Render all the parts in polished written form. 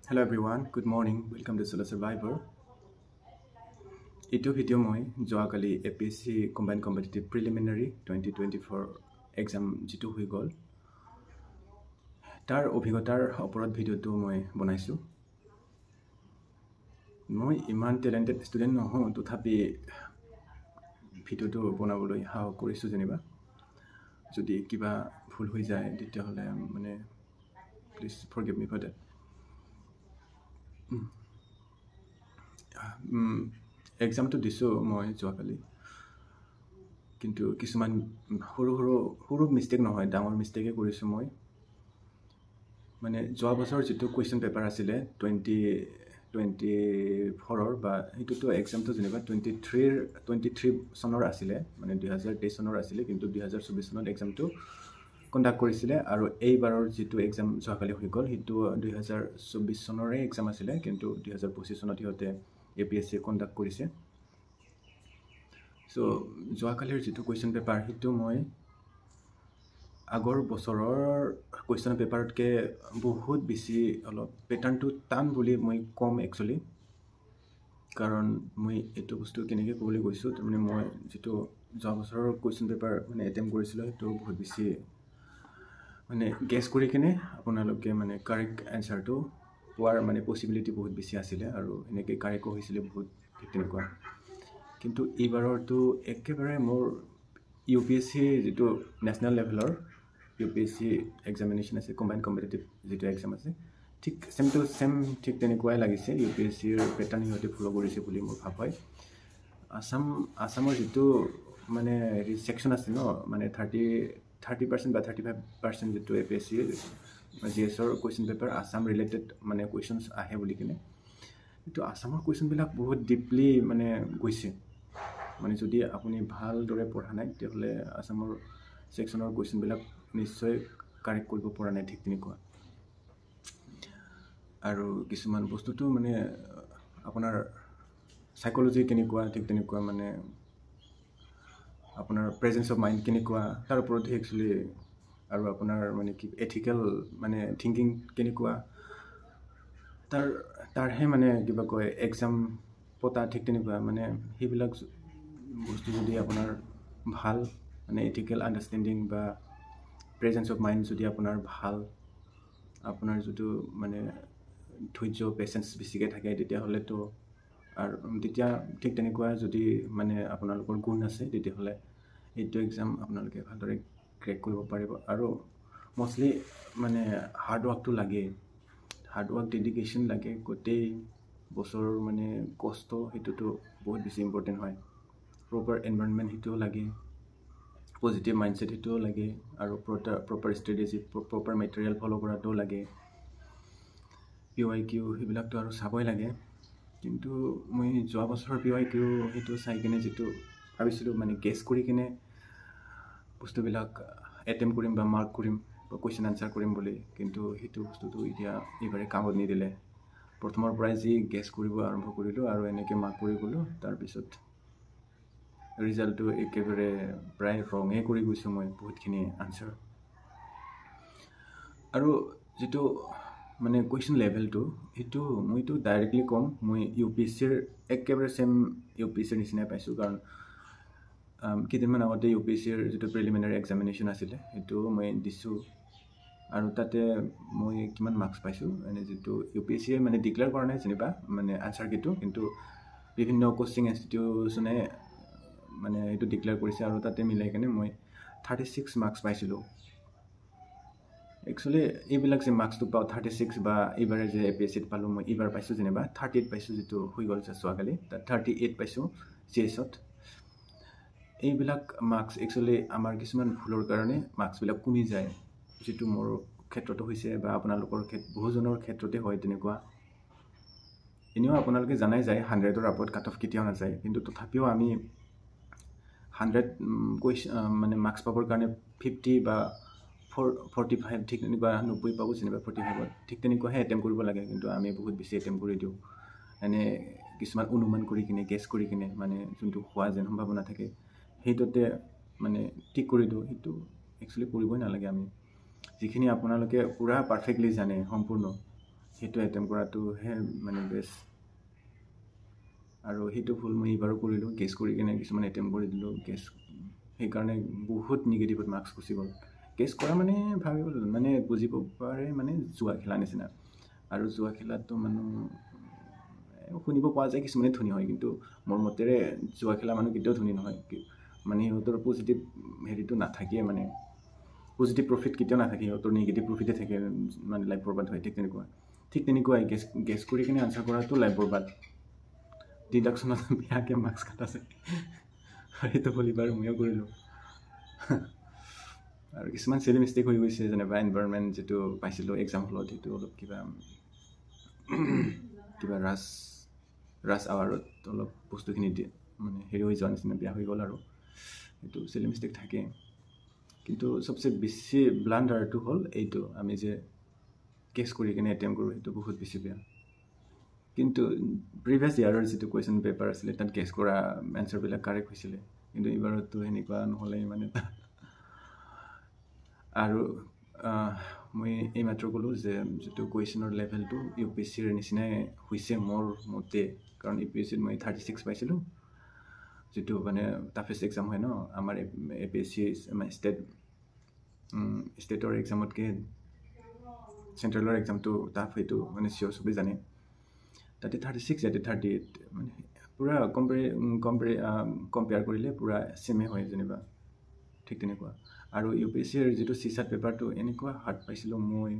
Hello everyone, good morning. Welcome to Solo Survivor. Ito video moi joakali APSC Combined Competitive Preliminary 2024 exam jitu hui gol. Tar obhigotar oporot video tu moi bonaisu. Moi iman talented student no ho tothapi video tu bonaboloi ha korisu jeniba. Jodi kiba bhul hoi jay tete hole mane please forgive me for that. Exam to diso moi joakali কিন্তু কিছুমান সৰু mistake নহয় ডাঙৰ মিষ্টেকে কৰিছো মই মানে যোৱা বছৰ যেটো কোৱেশ্চন পেপাৰ আছিলে 2024 বা এটোটো এক্সামটো যেনিবা 23 চনৰ আছিলে মানে 2023 চনৰ আছিলে কিন্তু 2024 চনত এক্সামটো কন্ডাক্ট কৰিছিলে আৰু এইবাৰৰ যেটো এক্সাম যোৱাকালি হৈ গল হিটো 2024 চনৰে এক্সাম আছিলে কিন্তু 2025 চনত হিতে এপিএসসি কন্ডাক্ট কৰিছে So, যোৱাকালিৰ যেটো কোৱেশ্চন পেপাৰ হিটো মই আগৰ বছৰৰ কোৱেশ্চন পেপাৰতকে বহুত বেছি অলপ প্যাটাৰ্নটো টান বুলি মই কম একচুয়ালি কাৰণ মই এটো বস্তু কেনেকে কবলৈ গৈছো মানে মই যেটো যোৱা বছৰৰ কোৱেশ্চন পেপাৰ মানে এটেম্প কৰিছিলো হিটো বহুত বেছি মানে গেছ কৰি কিনে আপোনালোকে মানে কাৰেক্ট আনসাৰটো পোৱাৰ মানে পসিবিলিটি বহুত বেছি আছিল আৰু এনেকে কাৰেক্ট হৈছিল বহুত তেনেকুৱা কিন্তু এইবাৰটো একেবাৰে মোৰ ইউপিএসসি যেটো ন্যাশনাল লেভেলৰ ইউপিএসসি এক্সামিনেশন আছে কম্বাইন্ড কম্পিটিটিভ যেটো এক্সাম আছে ঠিক সেম ঠিক তেনেকুৱাই লাগিছে ইউপিএসসি ৰ প্যাটাৰ্ন হিতে ফলো কৰিছে বুলি মই ভাব হয় আসামৰ যেটো মানে সেকশন আছে ন মানে 30% বা 35% যেটো এপিএসসি জিএস ৰ কোৱেশ্চন পেপাৰ আসাম ৰিলেটেড মানে কোৱেশ্চনস আহে বুলি কিনে তো আসামৰ কোৱেশ্চন বিলাক বহুত ডিপলি মানে গৈছে মানে যদি আপুনি ভাল দৰে পঢ়া নাই তেহলে আসামৰ সেকশনৰ কোৱেশ্চন বিলাক নিশ্চয় কাৰেক্ট কৰিব পৰা নাই ঠিক তেনেকুৱা আৰু কিছুমান বস্তুটো মানে আপোনাৰ সাইকোলজি কেনেকুৱা ঠিক তেনেকুৱা মানে আপোনাৰ প্ৰেজেন্স অফ মাইন্ড কেনেকুৱা তাৰ ওপৰত একচুয়ালি আৰু আপোনাৰ মানে কি এথিক্যাল মানে থিংকিং কেনেকুৱা তাৰহে মানে কিবা কয় এক্সাম পতা ঠিক তেনেকুৱা মানে হেবিলাক বস্তু যদি আপোনাৰ ভাল মানে এথিক্যাল আন্ডাৰষ্টেণ্ডিং বা প্ৰেজেন্স অফ মাইন্ড যদি আপোনাৰ ভাল আপোনাৰ যেটো মানে ধৈৰ্য পেশেন্স বেছিকে থাকে তেতিয়া হলে তো আৰু তেতিয়া ঠিক তেনেকুৱা যদি মানে আপোনালোকৰ গুণ আছে তেতিয়া হলে এইটো এক্সাম আপোনালোকে ভালদৰে ক্ৰেক কৰিব পাৰিব আৰু মোস্টলি মানে হাৰ্ড ওয়াৰ্কটো লাগে হাৰ্ড ওয়াৰ্ক ডেডিকেশন লাগে গোটেই বছৰৰ মানে কষ্ট হেতুটো বহুত বেছি ইম্পৰ্টেন্ট হয় প্ৰপাৰ এনভায়ৰনমেন্ট হেতু লাগে পজিটিভ মাইন্ডসেট হেতু লাগে আৰু প্ৰপাৰ ষ্ট্ৰেটেজি প্ৰপাৰ মেটেৰিয়েল ফলো কৰাটো লাগে PYQ হেবিলাকটো আৰু চাবই লাগে কিন্তু মই যোৱা বছৰৰ PYQ হেতু চাই কিনে যেটো ভাবিছিলো মানে গেছ কৰি কিনে বস্তুবিলাক এটেম্প কৰিম বা মাৰ্ক কৰিম বা কোৱেশ্চন আনসাৰ কৰিম বুলি কিন্তু হেতু বস্তুটো এতিয়া ইবাৰে কামত নিদিলে প্ৰথমৰ পৰাই যি গেছ কৰিব আৰম্ভ কৰিলো আৰু এনেকে মাৰ্ক কৰি গলো তাৰ পিছত ৰিজাল্টটো একেবাৰে প্ৰায় ৰঙে কৰি গৈছো মই বহুতখিনি আনসাৰ আৰু যেটো মানে কোৱেশ্চন লেভেলটো হেতু মইটো ডাইৰেক্টলি কম মই ইউপিএসসি ৰ একেবাৰে সেম ইউপিএসসি ৰ নিচিনা পাইছো কাৰণ কিদিনমান আগতে ইউপিএসসি ৰ যেটো প্ৰিলিমিনাৰী এক্সামিনেশন আছিল হেতু মই দিছো আৰু তাতে মই কিমান মাৰ্কস পাইছো মানে যেটো ইউপিএসসি মানে ডিক্লেয়াৰ কৰা নাই যেনিবা মানে আনসাৰ কিটো কিন্তু বিভিন্ন কোচিং ইনষ্টিটিউশনে মানে এটো ডিক্লেয়াৰ কৰিছে আৰু তাতে মিলাই কেনে মই 36 মাৰ্কস পাইছিলো একচুয়ালি এইবিলাক যে মাৰ্কস তো পাও 36 বা ইবাৰে যে এপিএসসি ত পালো মই ইবাৰ পাইছো যেনিবা 38 পাইছো যেটো হৈ গল যোৱাকালি 38 পাইছো জিএছত এইবিলাক মাৰ্কস একচুয়ালি আমাৰ কিছুমান ভুলৰ কাৰণে মাৰ্কস বিলাক কমি যায় যেটো মোৰ ক্ষেত্ৰটো হৈছে বা আপোনালোকৰ বহুজনৰ ক্ষেত্ৰতে হয় তেনেকুৱা এনেও আপোনালোকে জানাই যায় 100 ৰ আপত কাট অফ কেতিয়াও না যায় কিন্তু তথাপিও আমি 100 মানে মাৰ্কস পাবৰ কাৰণে 50 বা 45 ঠিক তেনেকুৱা 90 পাবো যেনিবা 45 ঠিক তেনেকুৱাহে এটেম্প কৰিব লাগে কিন্তু আমি বহুত বেছি এটেম্প কৰি দিও এনে কিছুমান অনুমান কৰি কিনে গেছ কৰি কিনে মানে যোনটো হোৱা যেন সম্ভাৱনা থাকে হেইটোতে মানে ঠিক কৰি দিও হেতু একচুয়ালি কৰিবই নালাগে আমি যিখিনি আপোনালোকে পুৰা পাৰফেক্টলি জানে সম্পূৰ্ণ সেইটো এটেম্প কৰাটোহে মানে বেষ্ট আৰু সেইটো ভুল মই এইবাৰো কৰিলোঁ গেছ কৰি কিনে কিছুমান এটেম্প কৰি দিলোঁ গেছ সেইকাৰণে বহুত নিগেটিভত মাৰ্কছ গুচি গ'ল গেছ কৰা মানে ভাবিব মানে বুজিব পাৰে মানে জুৱা খেলা নিচিনা আৰু জুৱা খেলাটো মানুহ শুনিব পোৱা যায় কিছুমানে ধনী হয় কিন্তু মোৰ মতেৰে জুৱা খেলা মানুহ কেতিয়াও ধনী নহয় মানে সিহঁতৰ পজিটিভ হেৰিটো নাথাকে মানে পজিটিভ প্ৰফিট কেতিয়াও নাথাকে সিহঁতৰ নিগেটিভ প্ৰফিটে থাকে মানে লাইফ বৰবাদ হয় ঠিক তেনেকুৱাই গেছ কৰি কিনে আনচাৰ কৰাটো লাইফ বৰবাদ ডিডাকশ্যনত বেয়াকৈ মাৰ্কছ কাটা যায় সেইটো বুলি বাৰু ময়ো কৰিলোঁ আৰু কিছুমান চিলি মিষ্টেক হৈ গৈছে যেনিবা এনভাইৰনমেণ্ট যিটো পাইছিলোঁ এক্সাম হলত সেইটো অলপ কিবা ৰাছ আৱাৰত অলপ বস্তুখিনি দিয়ে মানে হেৰি হৈ যোৱা নিচিনা বেয়া হৈ গ'ল আৰু সেইটো চিলি মিষ্টেক থাকে কিন্তু চবচে বেছি ব্লাণ্ডাৰটো হ'ল এইটো আমি যে কেছ কৰি কিনে এটেম্প কৰোঁ সেইটো বহুত বেছি বেয়া কিন্তু প্ৰিভিয়াছ ইয়াৰৰ যিটো কুৱেশ্যন পেপাৰ আছিলে তাত গেছ কৰা এনচাৰবিলাক কাৰেক্ট হৈছিলে কিন্তু এইবাৰতো সেনেকুৱা নহ'লে মানে আৰু মই এইমাত্ৰ ক'লোঁ যে যিটো কুৱেশ্যনৰ লেভেলটো ইউ পি এছ চিৰ নিচিনাই হৈছে মোৰ মতে কাৰণ ইউ পি এছ চিত মই 36 পাইছিলোঁ যিটো মানে টাফেষ্ট এক্সাম হয় ন আমাৰ এ পি এছ চি মানে ষ্টেটৰ এক্সামতকৈ চেণ্ট্ৰেলৰ এক্সামটো টাফ সেইটো মানে চিয়'ৰ চবেই জানে তাতে 36 ইয়াতে 38 মানে পূৰা কম্পেয়াৰ কৰিলে পূৰা ছেমে হয় যেনিবা ঠিক তেনেকুৱা আৰু ইউ পি এছ চিৰ যিটো চিছাট পেপাৰটো এনেকুৱা হাৰ্ড পাইছিলোঁ মই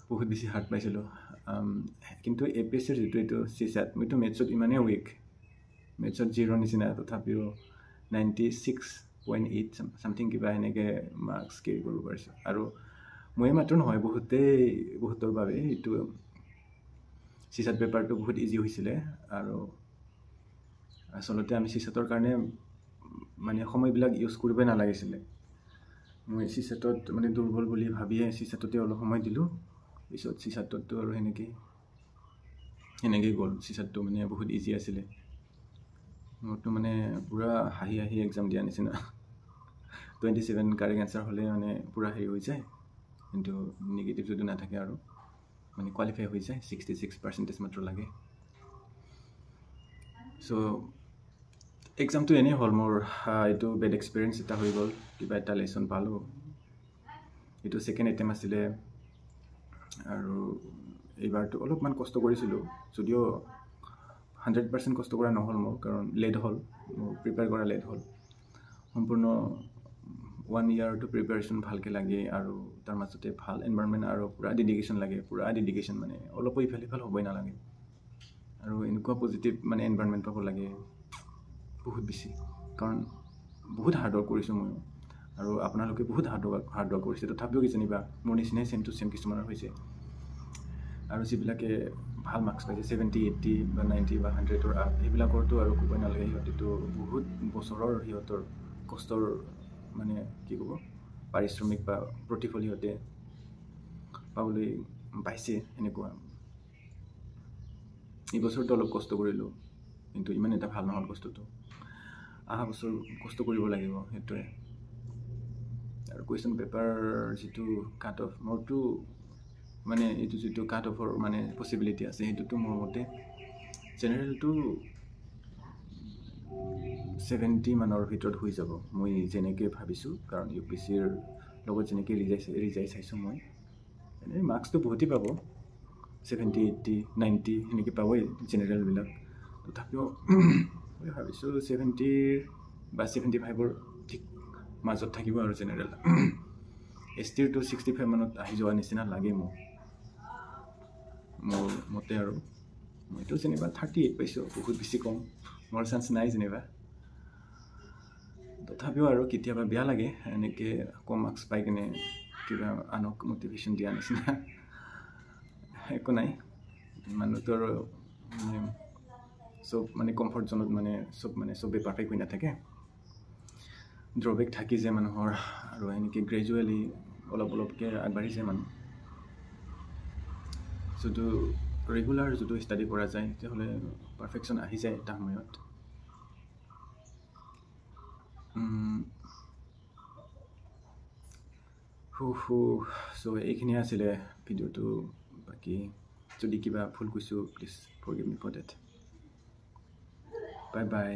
বহুত বেছি হাৰ্ড পাইছিলোঁ কিন্তু এ পি এছ চিৰ যিটো এইটো চিছাট মইতো মেথছত ইমানেই উইক মেথছত 0 নিচিনা তথাপিও 96.8 চামথিং কিবা এনেকৈ মাৰ্কছ কেৰি কৰিব পাৰিছোঁ আৰু মই মাত্ৰ নহয় বহুতৰ বাবে এইটো চিছাট পেপাৰটো বহুত ইজি হৈছিলে আৰু আচলতে আমি চিছাটৰ কাৰণে মানে সময়বিলাক ইউজ কৰিবই নালাগিছিলে মই চিছাটত মানে দুৰ্বল বুলি ভাবিয়ে চিছাটতে অলপ সময় দিলোঁ পিছত চিছাটতো আৰু সেনেকেই গ'ল চিছাটটো মানে বহুত ইজি আছিলে মোৰতো মানে পূৰা হাঁহি এক্সাম দিয়া নিচিনা 27 কাৰেক্ট এনচাৰ হ'লে মানে পূৰা হেৰি হৈ যায় কিন্তু নিগেটিভ যদি নাথাকে আৰু মানে কোৱালিফাই হৈ যায় 66% মাত্ৰ লাগে চ' এক্সামটো এনেই হ'ল মোৰ এইটো বেড এক্সপিৰিয়েঞ্চ এটা হৈ গ'ল কিবা এটা লেচন পালোঁ এইটো ছেকেণ্ড এটেম্প আছিলে আৰু এইবাৰটো অলপমান কষ্ট কৰিছিলোঁ যদিও 100% কষ্ট কৰা নহ'ল মোৰ কাৰণ লেট হ'ল মোৰ প্ৰিপেয়াৰ কৰা লেট হ'ল সম্পূৰ্ণ 1 ইয়াৰটো প্ৰিপেয়াৰেশ্যন ভালকৈ লাগে আৰু তাৰ মাজতে ভাল এনভাইৰনমেণ্ট আৰু পূৰা ডেডিকেশ্যন লাগে মানে অলপো ইফাল হ'বই নালাগে আৰু এনেকুৱা পজিটিভ মানে এনভাইৰনমেণ্ট পাব লাগে বহুত বেছি কাৰণ বহুত হাৰ্ডৱৰ্ক কৰিছোঁ ময়ো আৰু আপোনালোকে বহুত হাৰ্ডৱৰ্ক কৰিছে তথাপিও যেনিবা মোৰ নিচিনাই ছেম টু ছেম কিছুমানৰ হৈছে আৰু যিবিলাকে ভাল মাৰ্কছ পাইছে 70, 80 বা 90 বা 100ৰ আপ সেইবিলাকৰতো আৰু ক'বই নালাগে সিহঁতেতো বহুত বছৰৰ সিহঁতৰ কষ্টৰ মানে কি ক'ব পাৰিশ্ৰমিক বা প্ৰতিফল সিহঁতে পাবলৈ পাইছে এনেকুৱা এইবছৰটো অলপ কষ্ট কৰিলোঁ কিন্তু ইমান এটা ভাল নহ'ল কষ্টটো অহা বছৰ কষ্ট কৰিব লাগিব সেইটোৱে আৰু কুৱেশ্যন পেপাৰ যিটো কাট অফ মোৰতো মানে এইটো যিটো কাট অফৰ মানে পচিবিলিটি আছে সেইটোতো মোৰ মতে জেনেৰেলটো 70 মানৰ ভিতৰত হৈ যাব মই যেনেকৈ ভাবিছোঁ কাৰণ ইউ পি চিৰ লগত যেনেকৈ ৰিজাই চাইছোঁ মই এনেই মাৰ্কছটো বহুতেই পাব 70, 80, 90 সেনেকৈ পাবই জেনেৰেলবিলাক তথাপিও মই ভাবিছোঁ 70 বা 75ৰ ঠিক মাজত থাকিব আৰু জেনেৰেল এছ টিৰটো 65 মানত আহি যোৱা নিচিনা লাগে মোৰ মতে আৰু মইতো যেনিবা 38 পাইছোঁ বহুত বেছি কম মোৰ চান্স নাই যেনিবা তথাপিও আৰু কেতিয়াবা বেয়া লাগে এনেকৈ কম মাৰ্কছ পাই কিনে কিবা আনক মটিভেশ্যন দিয়া নিচিনা একো নাই মানুহটো আৰু চব মানে কমফৰ্ট জোনত মানে চবেই পাৰফেক্ট হৈ নাথাকে ড্ৰবেক থাকি যায় মানুহৰ আৰু এনেকৈ গ্ৰেজুৱেলি অলপকৈ আগবাঢ়িছে মানুহ যদি ৰেগুলাৰ যদি ষ্টাডি কৰা যায় তেতিয়াহ'লে পাৰফেকশ্যন আহি যায় এটা সময়ত চ' এইখিনিয়ে আছিলে ভিডিঅ'টো বাকী যদি কিবা ভুল কৈছোঁ please forgive me for that bye by